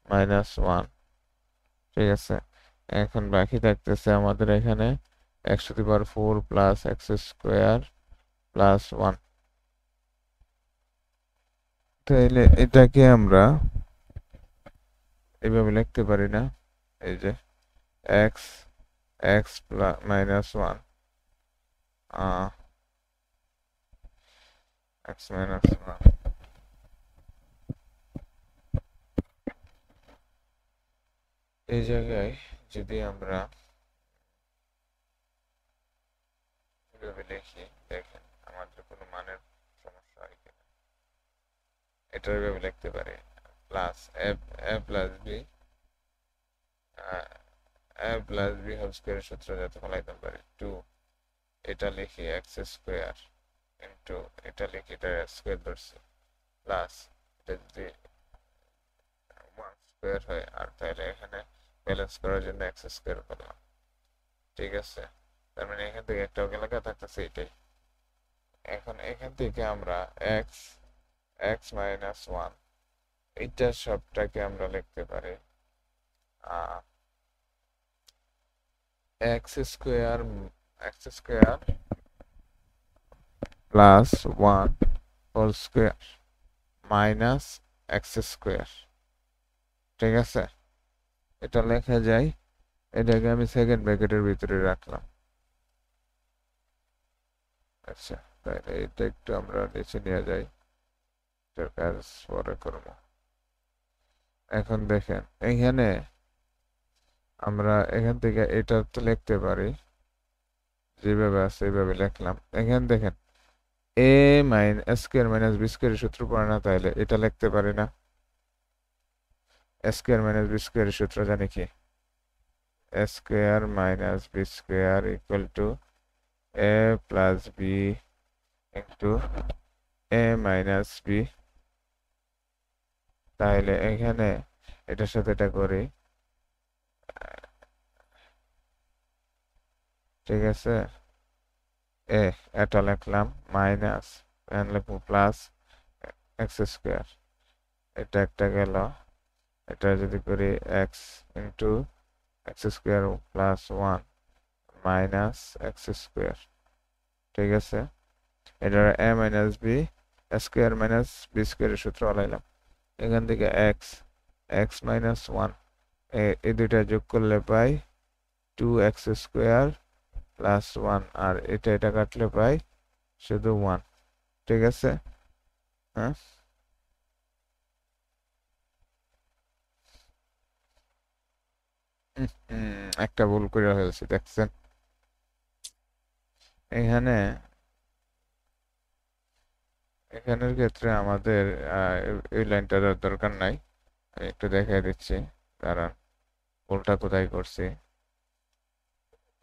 মাইনাস 1। ঠিক আছে, এখন বাকি থাকতেছে আমাদের এখানে x to the power 4 plus x square plus 1। তাহলে এটাকে আমরা এইভাবে লিখতে পারি না, এই যে x x plus minus 1 x minus 1 এই জায়গায় যদি আমরা এভাবে লিখি, দেখেন আমাদের কোনো মানের সমস্যা হয় কিনা। এটা এভাবে লিখতে পারি প্লাস এ প্লাস বি হোল স্কোয়ারের সূত্র যাতে ফলাইতে পারি 2, এটা লিখি এক্স স্কোয়ার ইন্টু এটা লিখি এটা স্কোয়ার ধরছি প্লাস এটা যদি 1 স্কোয়ার হয়, আর তাহলে এখানে ব্যালেন্স করার জন্য এক্স স্কোয়ার করলাম। ঠিক আছে, তার মানে এখান থেকে একটা লেখা থাকতেছে এটাই। এখন এখান থেকে আমরা এক্স এক্স মাইনাস 1 এইটা সবটাকে আমরা লিখতে পারি X square plus 1 whole square minus x square. ঠিক আছে, এটা লেখা যায়, এটাকে আমি সেকেন্ড ব্র্যাকেটের ভিতরে রাখলাম। আচ্ছা, তাহলে এটা একটু আমরা নিচে নিয়ে যাই, এটার কাজ পরে করব। এখন দেখেন এখানে আমরা এখান থেকে এটা তো লিখতে পারি, যেভাবে আছে এইভাবে লিখলাম। এখানে দেখেন এ স্কোয়ার মাইনাস বি স্কোয়ারের সূত্র পড়ে না, তাহলে এটা লিখতে পারি না। স্কোয়ার মাইনাস বি স্কোয়ারের সূত্র জানি কি a square minus b square equal to a plus b into a minus b। তাহলে এখানে এটার সাথে এটা করি, ঠিক আছে। এটা লিখলাম মাইনাস, এখানে লিখবো প্লাস এক্স স্কোয়ার, এটা একটা গেল। এটা যদি করি x into x square plus one minus x square, ঠিক আছে। এটা A minus B square minus B স্কোয়ারের সূত্র আলাইলাম। এখান থেকে এক্স এক্স মাইনাস ওয়ান, এই দুইটা যোগ করলে পাই two x square plus one, আর এটা কাটলে পাই শুধু ওয়ান, ঠিক আছে। হ্যাঁ, একটা ভুল করে ফেলছি দেখছেন। এখানে এখানের ক্ষেত্রে আমাদের এই লাইনটা দরকার নাই, আমি একটু দেখাই দিচ্ছি, কারণ ভুলটা কোথায় করছি।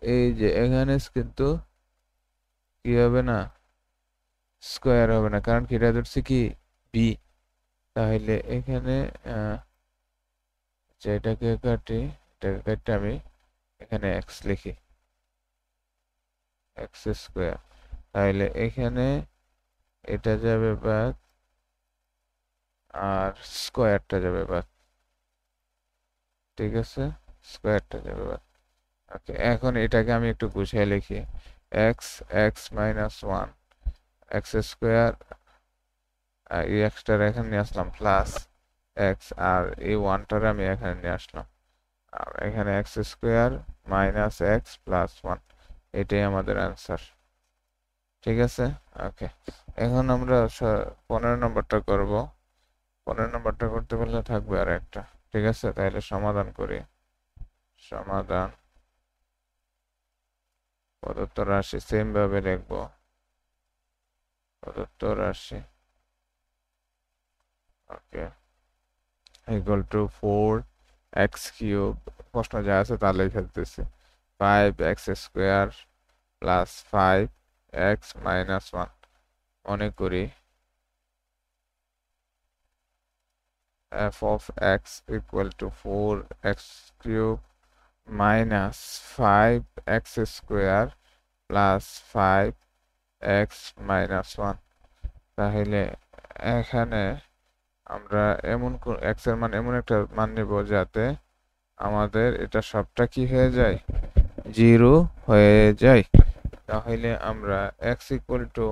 এই যে এখানে কিন্তু কি হবে না, স্কোয়ার হবে না, কারণ কি এটা ধরছি কি বি। তাহলে এখানে এটাকে কাটি, এটাকে কাটতে আমি এখানে এক্স লিখি, এক্স স্কোয়ার। তাহলে এখানে এটা যাবে বাদ আর স্কোয়ারটা যাবে বাদ, ঠিক আছে, স্কোয়ারটা যাবে বাদ। ওকে, এখন এটাকে আমি একটু গুছিয়ে লিখি, x x minus one x square, এই এক্সটার এখানে নিয়ে আসলাম প্লাস এক্স, আর এই ওয়ানটার আমি এখানে নিয়ে আসলাম, আর এখানে x square minus x plus one, এটাই আমাদের অ্যান্সার, ঠিক আছে। ওকে, এখন আমরা 15 নম্বরটা করব। 15 নম্বরটা করতে পারলে থাকবে আর একটা, ঠিক আছে। তাহলে সমাধান করি। সমাধান প্রদত্ত রাশি সেম ভাবে লিখবো, প্রদত্ত রাশি ওকে ইকুয়াল টু 4x কিউব, প্রশ্ন যা আছে তা লিখে ফেলতেছি, 5x square plus 5x minus 1। মনে করি f of x equal to 4x cube minus 5x square plus 5x minus 1। তাহলে এখানে আমরা এমন x এর মান এমন একটা মান নেব যাতে আমাদের এটা সবটা কি হয়ে যায়, জিরো হয়ে যায়। তাহলে আমরা x equal to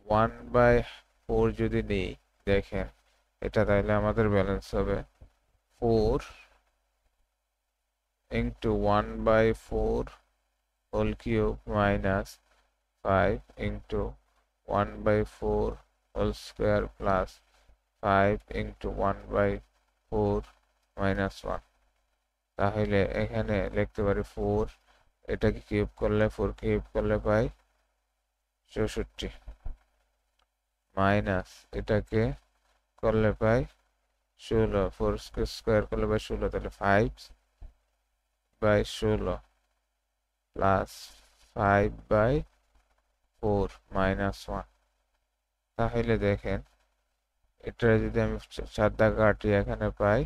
1/4 যদি নিই, দেখেন এটা তাহলে আমাদের ব্যালেন্স হবে 4 into 1/4 whole cube minus 5 into 1/4 whole square plus 5 into 1/4 minus 1। তাহলে এখানে লিখতে পারি 4, এটাকে কিউব করলে 4 কিউব করলে পাই 64, মাইনাস এটাকে করলে পাই 16, 4 স্কোয়ার করলে পাই 16, তাহলে 5/16 প্লাস 5/4 মাইনাস 1। তাহলে দেখেন এটা যদি আমি 4 দ্বারা কাটি, এখানে পাই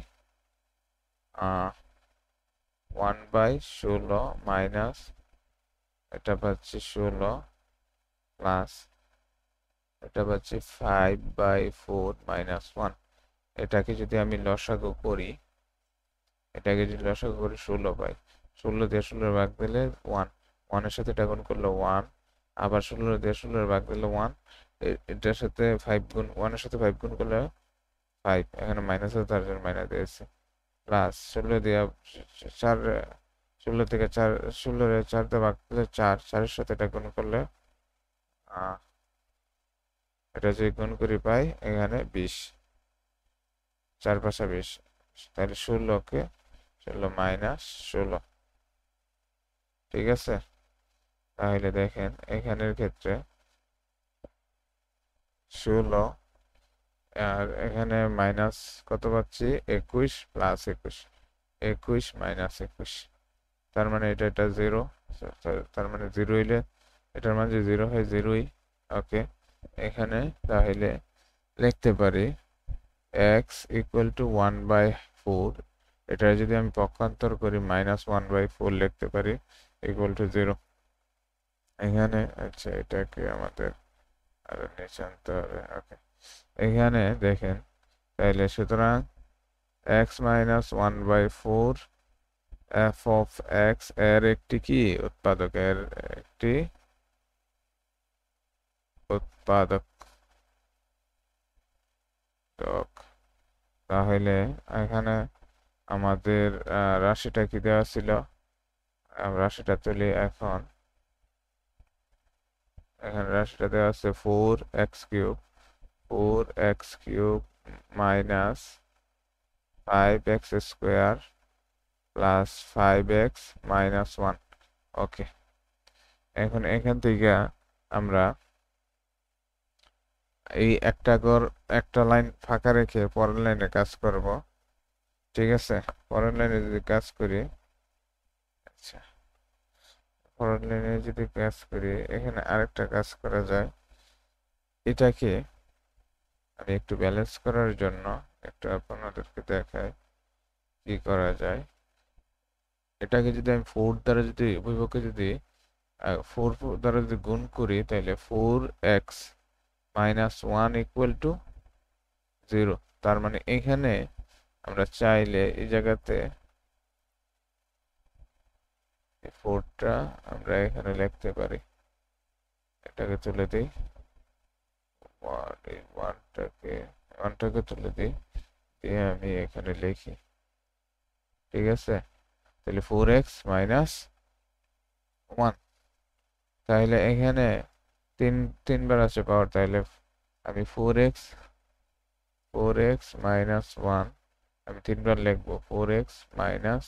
1/16 মাইনাস এটা পাচ্ছি 16 প্লাস এটা পাচ্ছি 5/4 মাইনাস 1। এটাকে যদি আমি লসাগু করি, এটাকে যদি লসাগু করি 16 পাই, 16 দিয়ে 16 ভাগ দিলে 1, 1 এর সাথে এটা গুণ করলে 1, আবার 16 দিয়ে 16 ভাগ দিলে 1, এটার সাথে 5 গুণ, 1 এর সাথে 5 গুণ করলে 5, এখানে মাইনাস আছে তার জন্য মাইনাস দিয়েছে, প্লাস 16 দিয়ে 4, 16 থেকে 4, 16 এর 4 দিয়ে ভাগ দিলে 4, 4 এর সাথে এটা গুণ করলে এটা যদি গুণ করি পাই এখানে 20, 4 5 20, তাহলে 16কে 16 মাইনাস 16, ঠিক আছে। তাহলে দেখেন এখানের ক্ষেত্রে 16 আর এখানে মাইনাস কত পাচ্ছি 21 প্লাস 21, 21 মাইনাস 21, তার মানে এটা 0, তার মানে 0 হইলে এটার মান যে 0 হয় 0ই। ওকে, এখানে তাহলে লিখতে পারি x ইকুয়াল টু 1/4, এটা যদি আমি পক্ষান্তর করি -1/4 লিখতে পারি ইকুয়াল টু 0। এখানে আচ্ছা এটাকে আমাদের আরো নিচে আনতে হবে। ওকে, এখানে দেখেন তাহলে সুতরাং x -1/4 f অফ x এর একটি কি উৎপাদক, এর একটি উৎপাদক। তাহলে এখানে আমাদের রাশিটা কি দেওয়া ছিল, রাশিটা তুলি এখন। এখানে রাশিটা দেওয়া আছে 4x³ 4x³ minus 5x² plus 5x minus 1। ওকে, এখন এখান থেকে আমরা এই একটা লাইন ফাঁকা রেখে পরের লাইনে কাজ করব। ঠিক আছে, পরের লাইনে যদি কাজ করি, আচ্ছা পরের লাইনে যদি কাজ করি, এখানে আরেকটা কাজ করা যায়। এটাকে আমি একটু ব্যালেন্স করার জন্য একটু আপনাদেরকে দেখাই কি করা যায়। এটাকে যদি আমি 4 দ্বারা যদি উভয়পক্ষে যদি 4 দ্বারা যদি গুণ করি, তাহলে 4x মাইনাস 1 ইকুয়াল টু 0। তার মানে এখানে আমরা চাইলে এই জায়গাতে 4টা আমরা এখানে লিখতে পারি। এটাকে তুলে দিই, 1টাকে তুলে দিই, দিয়ে আমি এখানে লিখি। ঠিক আছে, তাহলে 4x মাইনাস 1। তাহলে এখানে তিনবার আছে পাওয়ার, তাহলে আমি 4x মাইনাস 1 আমি তিনবার লিখবো। 4x minus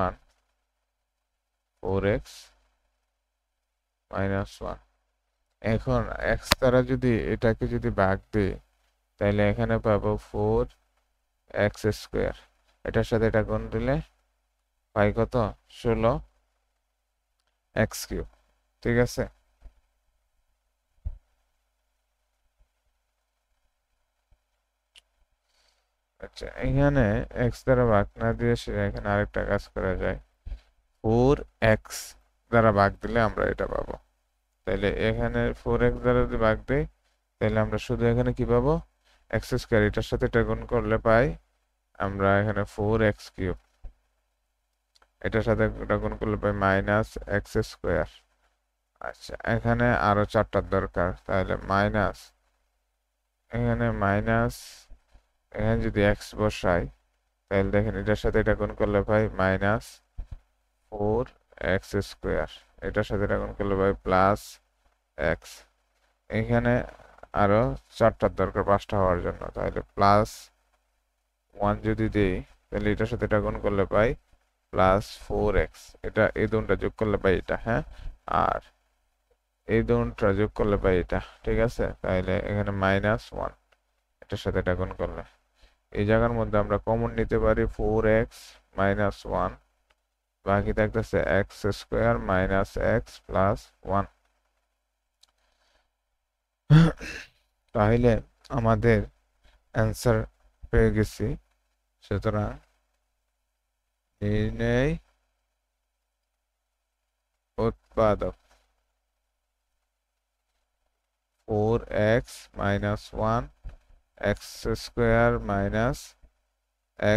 1 4x minus 1। এখন x দ্বারা যদি এটাকে যদি ভাগ দিই, তাহলে এখানে পাবো 4x²। এটার সাথে এটা গুণ দিলে পাই কত, 16x³। ঠিক আছে, আচ্ছা এখানে x দ্বারা ভাগ না দিয়ে এখানে আরেকটা কাজ করা যায়। 4x দ্বারা ভাগ দিলে আমরা এটা পাবো। তাহলে এখানে 4x দ্বারা যদি ভাগ দেই, তাহলে আমরা শুধু এখানে কি পাবো, x²। এটার সাথে এটা গুণ করলে পাই আমরা এখানে 4x³। এটার সাথে এটা গুণ করলে পাই -x²। আচ্ছা এখানে আরো 4টার দরকার, তাহলে এখানে এখানে যদি x বসাই, তাহলে দেখেন এটার সাথে এটা গুণ করলে পাই -4x²। এটার সাথে এটা গুণ করলে পাই +x। এখানে আরো 4টার দরকার 5টা হওয়ার জন্য, তাহলে +1 যদি দেই, তাহলে এটার সাথে এটা গুণ করলে পাই +4x। এটা এই দুটোটা যোগ করলে পাই এটা, হ্যাঁ, আর এই দুটোটা যোগ করলে পাই এটা। ঠিক আছে, তাহলে এখানে -1 এটার সাথে এটা গুণ করলে এই জায়গার মধ্যে আমরা কমন নিতে পারি 4x মাইনাস 1, বাকি থাকতেছে x² মাইনাস x প্লাস 1। তাহলে আমাদের অ্যান্সার পেয়ে গেছি। সুতরাং নির্ণয় উৎপাদক 4x minus 1 x² minus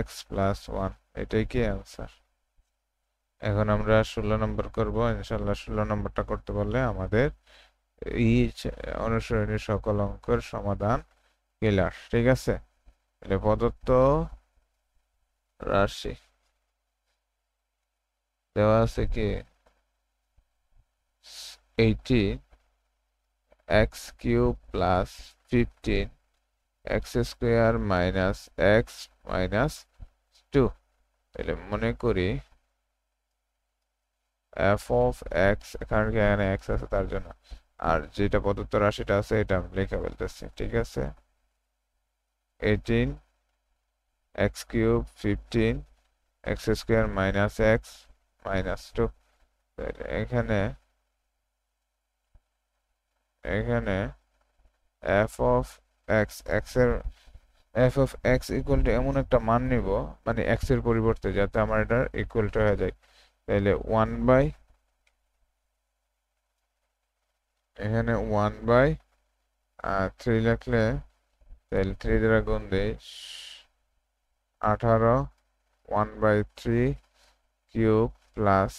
x plus 1, এটাই কি অ্যান্সার। এখন আমরা 16 নম্বর করব ইনশাআল্লাহ। 16 নম্বরটা করতে পারলে আমাদের এই অনুসরণীয় সকল অঙ্কের সমাধান ক্লিয়ার। ঠিক আছে, তাহলে প্রদত্ত রাশি দেওয়া আছে কি 18x³ plus 15x² minus x minus 2। তাহলে মনে করি f অফ x, কারণ কি এখানে x আছে তার জন্য, আর যেটা প্রদত্ত রাশিটা আছে এটা আমি লিখে ফেলতেছি। ঠিক আছে, 18x³ 15 x square minus x minus 2। তাহলে এখানে F of x equal to এমন একটা মান নিব, মানে এক্স এর পরিবর্তে, যাতে আমার এটা ইকুয়াল টু হয়ে যায়। তাহলে এখানে 1/3 লিখলে, তাহলে 3 দ্বারা গুণ দেই 18, 1/3 cube plus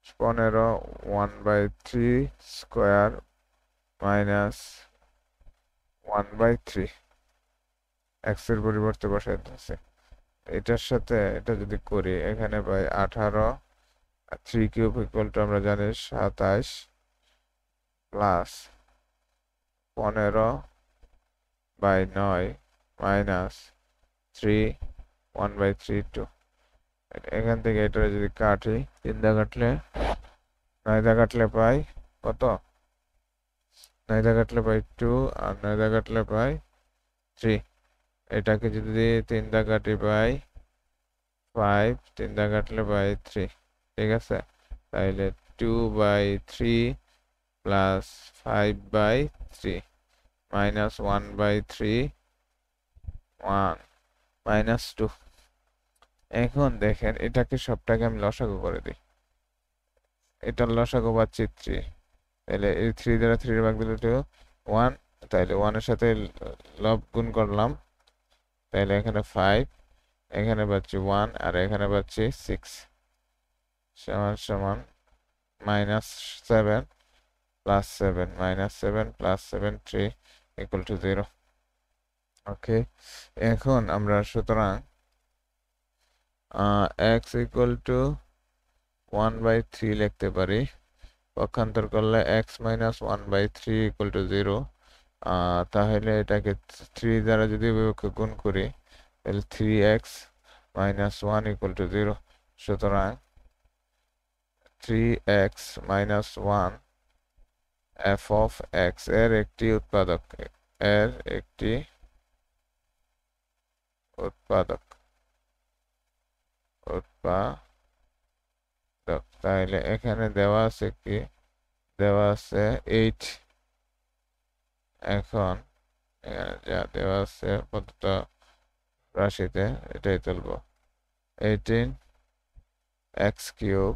15, 1/3 square minus 1/3 x এর পরিবর্তে বসাই দিতেছে। এটার সাথে এটা যদি করি, এখানে পাই 18, 3 কিউব ইকুয়াল টু আমরা জানি 27 প্লাস 15/9 মাইনাস 3, 1/3 2। এখান থেকে এটা যদি কাটি, 3 দা কাটলে 9 দা কাটলে পাই কত? 9 দা কাটলে পাই 2, আর 9 দা কাটলে পাই 3। এটাকে যদি 3 দা কাটি পাই 5, 3 দা কাটলে পাই 3। ঠিক আছে, তাইলে 2/3 প্লাস 5/3 মাইনাস 1/3 1 মাইনাস 2। এখন দেখেন, এটাকে সবটাকে আমি লসাগু করে দিই। এটার লসাগু পাচ্ছি 3। তাহলে এই 3 দ্বারা 3 ভাগ দিলে 1। তাইলে 1 এর সাথে লব গুণ করলাম, তাহলে এখানে 5, এখানে পাচ্ছি 1, আর এখানে পাচ্ছি 6 সমান সমান -7 প্লাস 7 -7 প্লাস 7 3 ইকুয়াল টু 0। ওকে, এখন আমরা সুতরাং x ইকুয়াল টু 1/3 লিখতে পারি। পক্ষান্তর করলে x মাইনাস 1/3 ইকুয়াল টু 0। তাহলে এটাকে 3 দ্বারা যদি বিভক্ত গুণ করি, তাহলে 3x মাইনাস 1 ইকুয়াল টু 0। সুতরাং 3x minus 1 f of x এর একটি উৎপাদক, তাহলে এখানে দেওয়া আছে কি? দেওয়া আছে 8। এখন এখানে যা দেওয়া আছে প্রদত্ত রাশিতে এটাই তুলবো। 18x cube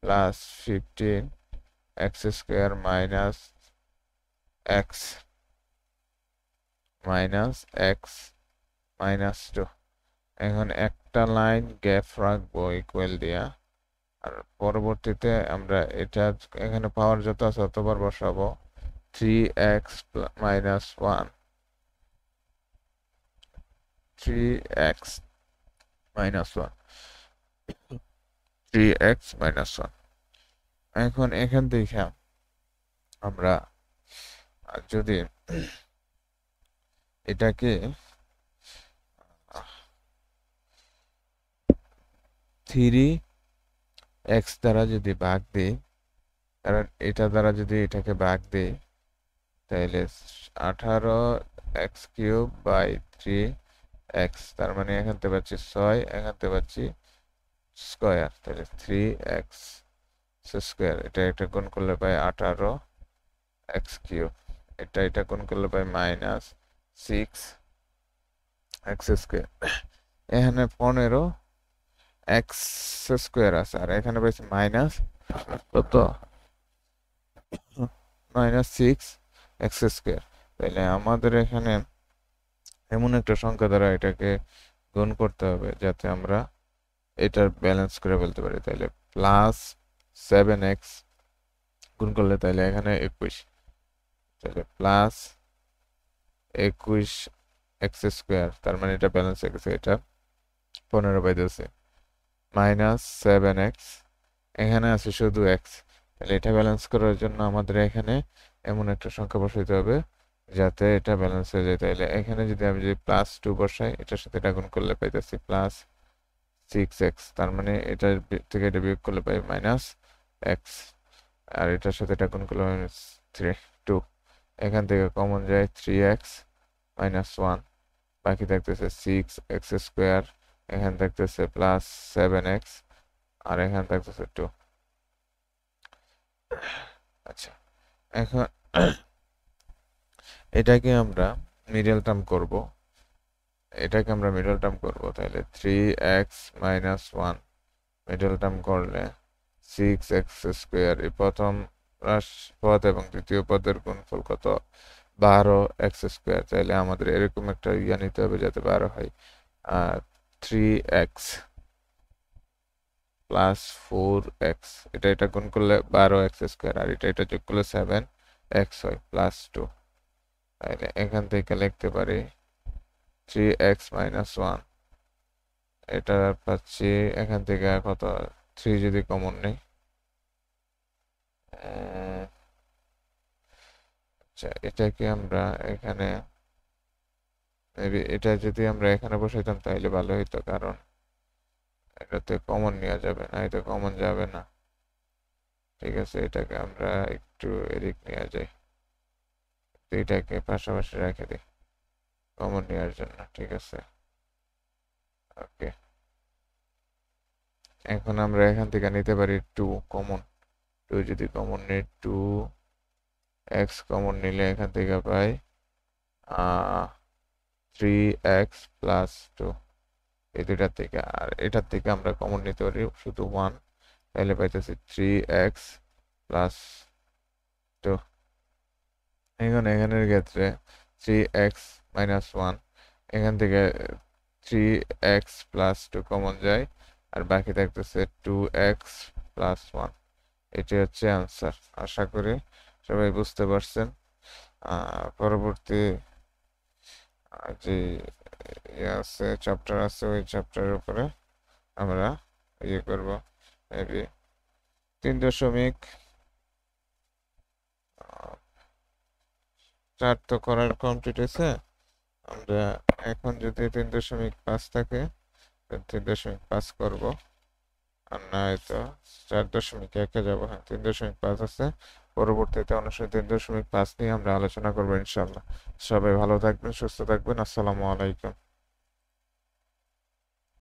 plus 15x square minus x minus 2। এখন একটা লাইন গ্যাপ রাখবো ইকুয়াল দিয়া, আর পরবর্তীতে আমরা এটা এখানে পাওয়ার যত আছে ততবার বসাবো। 3x minus 1 3x minus 1 3x minus 1। এখন এখান থেকে আমরা যদি এটাকে 3x দ্বারা যদি ভাগ দিই, কারণ এটা দ্বারা যদি এটাকে ভাগ দিই, তাহলে 18x কিউব বাই 3x, তার মানে এখান থেকে পাচ্ছি 6, এখান থেকে পাচ্ছি স্কোয়ার, তাহলে 3x স্কোয়ার। এটা গুণ করলে পাই 18x কিউব। এটা গুণ করলে পাই মাইনাস 6x স্কোয়ার। এখানে 15x স্কোয়ার আছে, আর এখানে পাইছি মাইনাস কত? -6x square. তাহলে আমাদের এখানে এমন একটা সংখ্যা দ্বারা এটাকে গুণ করতে হবে যাতে আমরা এটার ব্যালেন্স করে ফেলতে পারি। তাহলে প্লাস 7x গুণ করলে তাহলে এখানে 21, তাহলে প্লাস 21x স্কোয়ার, তার মানে এটা ব্যালেন্স হয়ে গেছে, এটা 15 পাইতেছে। -7x, এখানে আছে শুধু x। তাহলে এটা ব্যালেন্স করার জন্য আমাদের এখানে এমন একটা সংখ্যা বসাইতে হবে যাতে এটা ব্যালেন্স হয়ে যায়। তাহলে এখানে যদি আমি প্লাস 2 বসাই, এটার সাথে এটা গুণ করলে পাইতেছি প্লাস 6x, তার মানে এটার থেকে এটা বিয়োগ করলে পাই -x, আর এটার সাথে এটা গুণ করলে -2। এখান থেকে কমন যায় 3x মাইনাস 1, বাকি থাকতেছে 6x স্কোয়ার এখানে থাকতেছে প্লাস 7x, আর এখানে থাকতেছে 2। আচ্ছা, এখন এটাকে আমরা মিডল টার্ম করব। তাহলে 3x মাইনাস 1 মিডল টার্ম করলে 6x স্কোয়ার, এই প্রথম পদ এবং দ্বিতীয় পদের গুণফল কত? 12x square. তাহলে আমাদের এরকম একটা নিতে হবে যাতে 12 হয়। আর 3x প্লাস 4x, এটা গুণ করলে 12x স্কোয়ার, আর এটা যোগ করলে 7x হয়, প্লাস 2। তাহলে এখান থেকে লিখতে পারি 3x মাইনাস 1, এটা পাচ্ছি এখান থেকে কত? 3 যদি কমন নেই, আচ্ছা এটাকে আমরা এখানে মেবি এটা যদি আমরা এখানে বসাইতাম তাহলে ভালো হইতো, কারণ এটাতে কমন নেওয়া যাবে না, এটা কমন যাবে না। ঠিক আছে, এটাকে আমরা একটু এদিক নিয়ে যাই, এটাকে পাশাপাশি রেখে দিই কমন নেওয়ার জন্য। ঠিক আছে, ওকে। এখন আমরা এখান থেকে নিতে পারি 2 কমন। 2 যদি কমন নিই, 2x কমন নিলে এখান থেকে পাই 3x প্লাস 2, এই দুইটার থেকে। আর এটার থেকে আমরা কমন নিতে পারি শুধু 1, তাহলে পাইতেছি 3x প্লাস 2। এখানের ক্ষেত্রে 3x মাইনাস 1, এখান থেকে 3x প্লাস 2 কমন যায়, আর বাকি থাকতেছে 2x প্লাস 1। এটি হচ্ছে আনসার। আশা করি সবাই বুঝতে পারছেন। পরবর্তী যে আছে চ্যাপ্টার আছে, ওই চ্যাপ্টারের উপরে আমরা করব মেবি 3.4 তো করার কমপ্লিট হয়েছে। আমরা এখন যদি 3.5 থাকে 3.5 করব, আর না হয়তো 4.1 যাব। হ্যাঁ, 3.5 আছে। পরবর্তীতে অনুসারে 3.5 নিয়ে আমরা আলোচনা করবো ইনশাল্লাহ। সবাই ভালো থাকবেন, সুস্থ থাকবেন। আসসালামু আলাইকুম।